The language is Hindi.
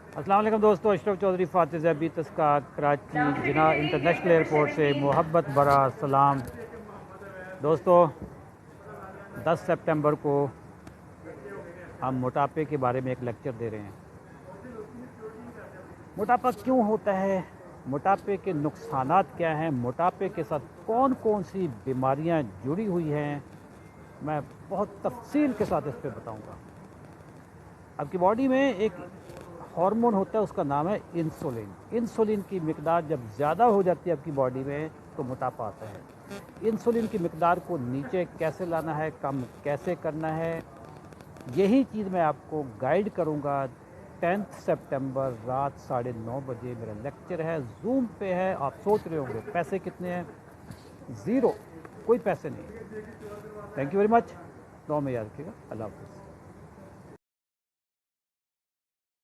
अस्सलाम वालेकुम दोस्तों, अशरफ चौधरी फातिज़ अबी तस्का कराची जिना इंटरनेशनल एयरपोर्ट से मोहब्बत भरा सलाम। दोस्तों, 10 सितंबर को हम मोटापे के बारे में एक लेक्चर दे रहे हैं। मोटापा क्यों होता है, मोटापे के नुकसानात क्या हैं, मोटापे के साथ कौन कौन सी बीमारियां जुड़ी हुई हैं, मैं बहुत तफसील के साथ इस पर बताऊंगा। आपकी बॉडी में एक हार्मोन होता है, उसका नाम है इंसुलिन। इंसुलिन की मिकदार जब ज़्यादा हो जाती है आपकी बॉडी में तो मोटापा आता है। इंसुलिन की मिकदार को नीचे कैसे लाना है, कम कैसे करना है, यही चीज़ मैं आपको गाइड करूंगा। 10 सितंबर रात 9:30 बजे मेरा लेक्चर है, जूम पे है। आप सोच रहे होंगे पैसे कितने हैं? ज़ीरो, कोई पैसे नहीं। Thank you very much. दुआ में याद रखिएगा। अल्लाह हाफ़िज़।